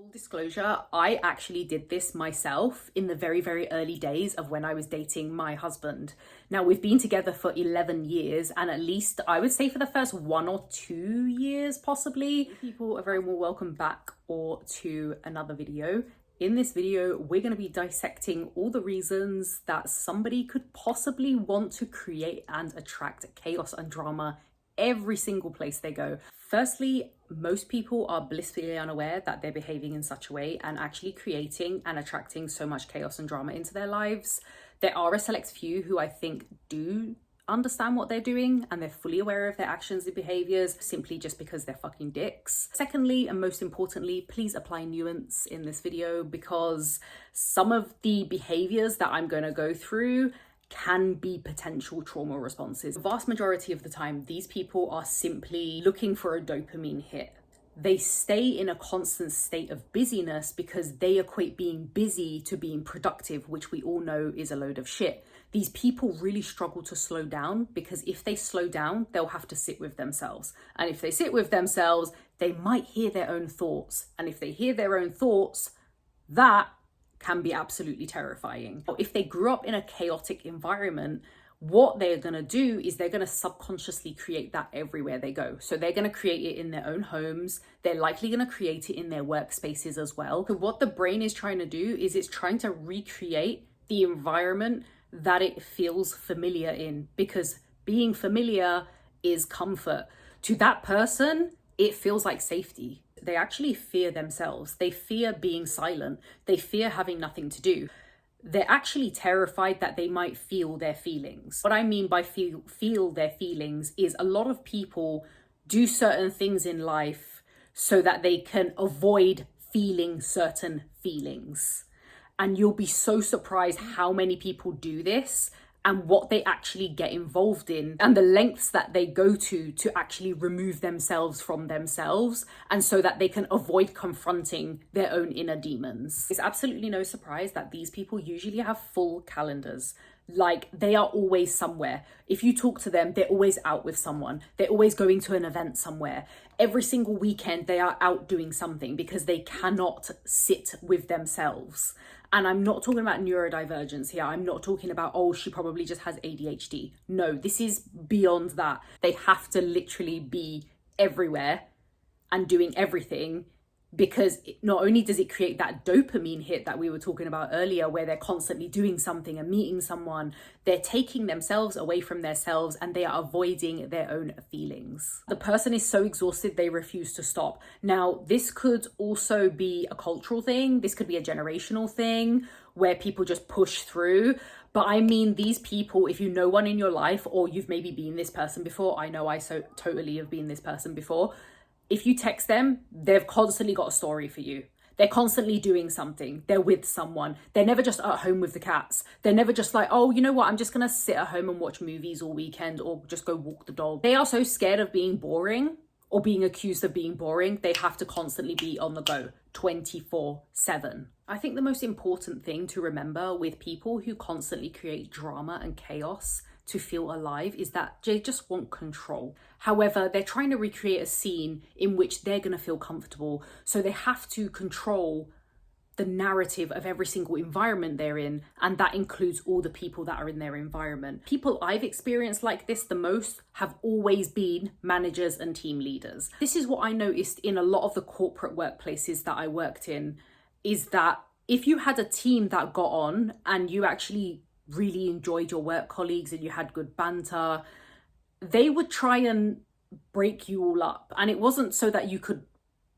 Full disclosure, I actually did this myself in the very, very early days of when I was dating my husband. Now, we've been together for 11 years, and at least I would say for the first 1 or 2 years, possibly, people are very well welcome back or to another video. In this video, we're going to be dissecting all the reasons that somebody could possibly want to create and attract chaos and drama every single place they go. Firstly, most people are blissfully unaware that they're behaving in such a way and actually creating and attracting so much chaos and drama into their lives. There are a select few who I think do understand what they're doing and they're fully aware of their actions and behaviors simply just because they're fucking dicks. Secondly, and most importantly, please apply nuance in this video because some of the behaviors that I'm going to go through can be potential trauma responses. The vast majority of the time, these people are simply looking for a dopamine hit. They stay in a constant state of busyness because they equate being busy to being productive, which we all know is a load of shit. These people really struggle to slow down because if they slow down, they'll have to sit with themselves. And if they sit with themselves, they might hear their own thoughts. And if they hear their own thoughts, that can be absolutely terrifying. If they grew up in a chaotic environment, what they're going to do is they're going to subconsciously create that everywhere they go. So they're going to create it in their own homes. They're likely going to create it in their workspaces as well. So what the brain is trying to do is it's trying to recreate the environment that it feels familiar in, because being familiar is comfort. To that person, it feels like safety. They actually fear themselves. They fear being silent. They fear having nothing to do. They're actually terrified that they might feel their feelings. What I mean by feel their feelings is a lot of people do certain things in life so that they can avoid feeling certain feelings. And you'll be so surprised how many people do this and what they actually get involved in and the lengths that they go to actually remove themselves from themselves, and so that they can avoid confronting their own inner demons. It's absolutely no surprise that these people usually have full calendars. Like, they are always somewhere. If you talk to them, they're always out with someone. They're always going to an event somewhere. Every single weekend, they are out doing something because they cannot sit with themselves. And I'm not talking about neurodivergence here. I'm not talking about, oh, she probably just has ADHD. No, this is beyond that. They have to literally be everywhere and doing everything, because not only does it create that dopamine hit that we were talking about earlier, where they're constantly doing something and meeting someone, they're taking themselves away from themselves and they are avoiding their own feelings. The person is so exhausted, they refuse to stop. Now, this could also be a cultural thing. This could be a generational thing where people just push through. But I mean, these people, if you know one in your life, or you've maybe been this person before, I know I so totally have been this person before. If you text them, they've constantly got a story for you. They're constantly doing something. They're with someone. They're never just at home with the cats. They're never just like, oh, you know what? I'm just going to sit at home and watch movies all weekend or just go walk the dog. They are so scared of being boring or being accused of being boring. They have to constantly be on the go 24/7. I think the most important thing to remember with people who constantly create drama and chaos to feel alive is that they just want control. However, they're trying to recreate a scene in which they're going to feel comfortable. So they have to control the narrative of every single environment they're in. And that includes all the people that are in their environment. People I've experienced like this the most have always been managers and team leaders. This is what I noticed in a lot of the corporate workplaces that I worked in, is that if you had a team that got on and you actually really enjoyed your work colleagues and you had good banter, they would try and break you all up. And it wasn't so that you could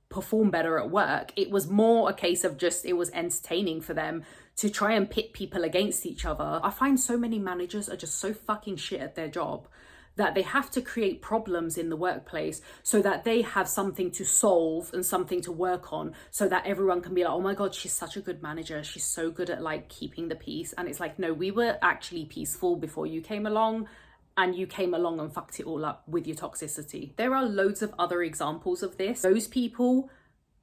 perform better at work. It was more a case of just, it was entertaining for them to try and pit people against each other. I find so many managers are just so fucking shit at their job that they have to create problems in the workplace so that they have something to solve and something to work on, so that everyone can be like, oh my God, she's such a good manager. She's so good at like keeping the peace. And it's like, no, we were actually peaceful before you came along, and you came along and fucked it all up with your toxicity. There are loads of other examples of this. Those people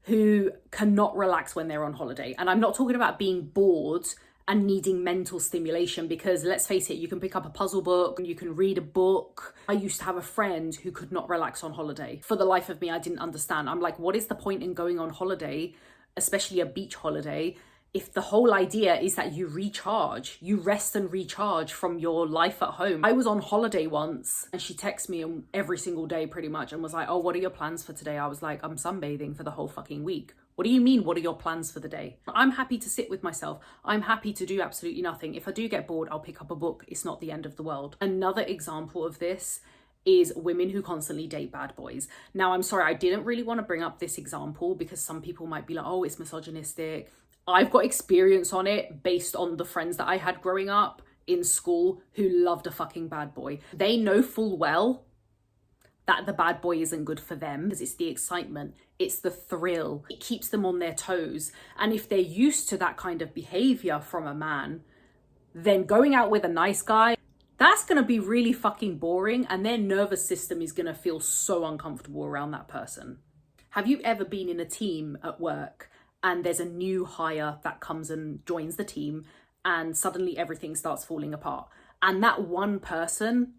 who cannot relax when they're on holiday. And I'm not talking about being bored and needing mental stimulation, because let's face it, you can pick up a puzzle book and you can read a book. I used to have a friend who could not relax on holiday. For the life of me, I didn't understand. I'm like, what is the point in going on holiday especially a beach holiday, if the whole idea is that you recharge, you rest and recharge from your life at home. I was on holiday once and she texted me every single day pretty much and was like, oh, what are your plans for today? I was like, I'm sunbathing for the whole fucking week. What do you mean, what are your plans for the day? I'm happy to sit with myself. I'm happy to do absolutely nothing. If I do get bored, I'll pick up a book. It's not the end of the world. Another example of this is women who constantly date bad boys. Now, I'm sorry, I didn't really want to bring up this example because some people might be like, oh, it's misogynistic. I've got experience on it based on the friends that I had growing up in school who loved a fucking bad boy. They know full well that the bad boy isn't good for them because it's the excitement, it's the thrill, it keeps them on their toes. And if they're used to that kind of behavior from a man, then going out with a nice guy, that's gonna be really fucking boring and their nervous system is gonna feel so uncomfortable around that person. Have you ever been in a team at work and there's a new hire that comes and joins the team and suddenly everything starts falling apart? And that one person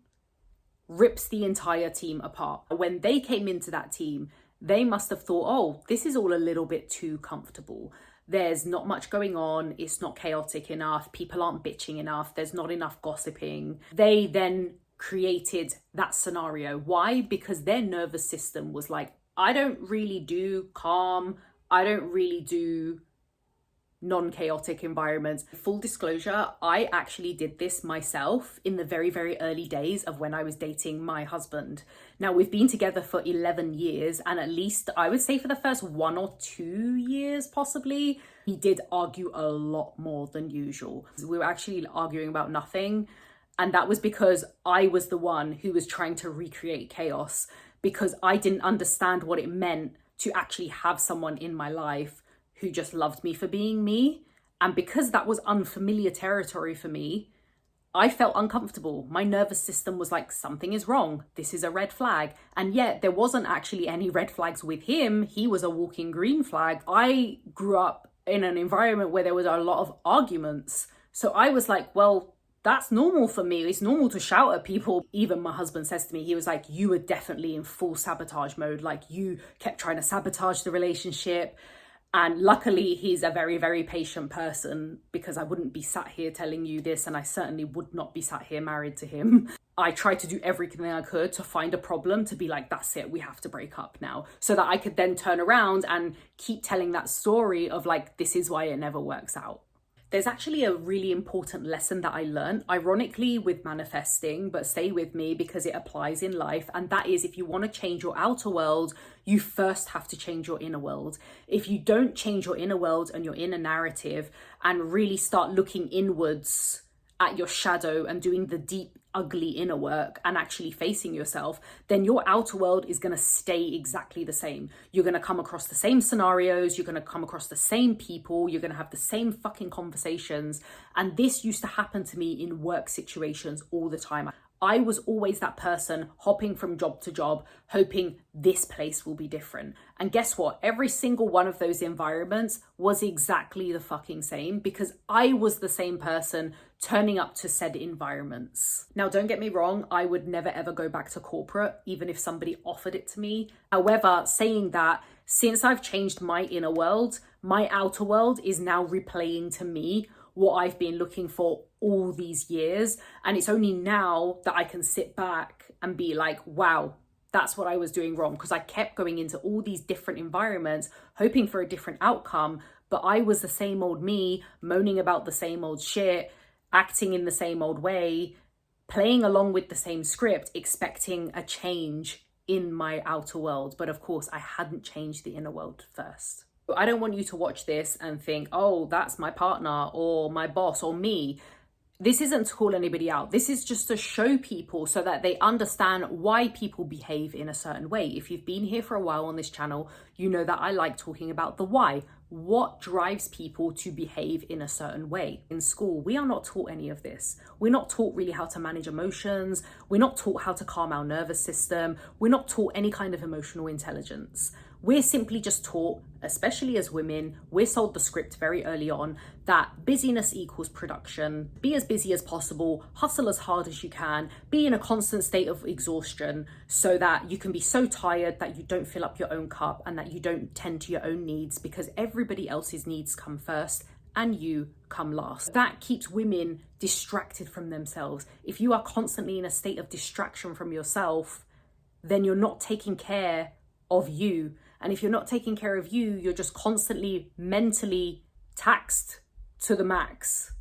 rips the entire team apart. When they came into that team, they must have thought, oh, this is all a little bit too comfortable. There's not much going on. It's not chaotic enough. People aren't bitching enough. There's not enough gossiping. They then created that scenario. Why? Because their nervous system was like, I don't really do calm. I don't really do non-chaotic environments. Full disclosure, I actually did this myself in the very, very early days of when I was dating my husband. Now, we've been together for 11 years, and at least I would say for the first 1 or 2 years, possibly, he did argue a lot more than usual. We were actually arguing about nothing, and that was because I was the one who was trying to recreate chaos because I didn't understand what it meant to actually have someone in my life who just loved me for being me. And because that was unfamiliar territory for me, I felt uncomfortable. My nervous system was like, something is wrong. This is a red flag. And yet there wasn't actually any red flags with him. He was a walking green flag. I grew up in an environment where there was a lot of arguments. So I was like, well, that's normal for me. It's normal to shout at people. Even my husband says to me, he was like, you were definitely in full sabotage mode. Like you kept trying to sabotage the relationship. And luckily he's a very, very patient person because I wouldn't be sat here telling you this and I certainly would not be sat here married to him. I tried to do everything I could to find a problem to be like, that's it, we have to break up now. So that I could then turn around and keep telling that story of like, this is why it never works out. There's actually a really important lesson that I learned, ironically with manifesting, but stay with me because it applies in life. And that is, if you want to change your outer world, you first have to change your inner world. If you don't change your inner world and your inner narrative and really start looking inwards at your shadow and doing the deep, ugly inner work and actually facing yourself, then your outer world is going to stay exactly the same. You're going to come across the same scenarios, you're going to come across the same people, you're going to have the same fucking conversations. And this used to happen to me in work situations all the time. I was always that person hopping from job to job, hoping this place will be different. And guess what? Every single one of those environments was exactly the fucking same because I was the same person turning up to said environments. Now, don't get me wrong, I would never ever go back to corporate, even if somebody offered it to me. However, saying that, since I've changed my inner world, my outer world is now replaying to me what I've been looking for all these years. And it's only now that I can sit back and be like, wow, that's what I was doing wrong. Because I kept going into all these different environments, hoping for a different outcome. But I was the same old me, moaning about the same old shit, acting in the same old way, playing along with the same script, expecting a change in my outer world. But of course, I hadn't changed the inner world first. I don't want you to watch this and think, oh, that's my partner or my boss or me. This isn't to call anybody out. This is just to show people so that they understand why people behave in a certain way. If you've been here for a while on this channel, you know that I like talking about the why. What drives people to behave in a certain way? In school, we are not taught any of this. We're not taught really how to manage emotions. We're not taught how to calm our nervous system. We're not taught any kind of emotional intelligence. We're simply just taught, especially as women, we're sold the script very early on that busyness equals production. Be as busy as possible, hustle as hard as you can, be in a constant state of exhaustion so that you can be so tired that you don't fill up your own cup and that you don't tend to your own needs, because everybody else's needs come first and you come last. That keeps women distracted from themselves. If you are constantly in a state of distraction from yourself, then you're not taking care of you. And if you're not taking care of you, you're just constantly mentally taxed to the max.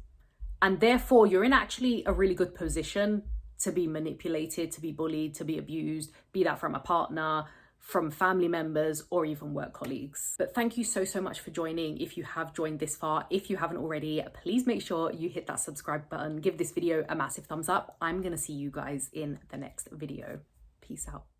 And therefore, you're in actually a really good position to be manipulated, to be bullied, to be abused, be that from a partner, from family members, or even work colleagues. But thank you so much for joining. If you have joined this far, if you haven't already, please make sure you hit that subscribe button, give this video a massive thumbs up. I'm gonna see you guys in the next video. Peace out.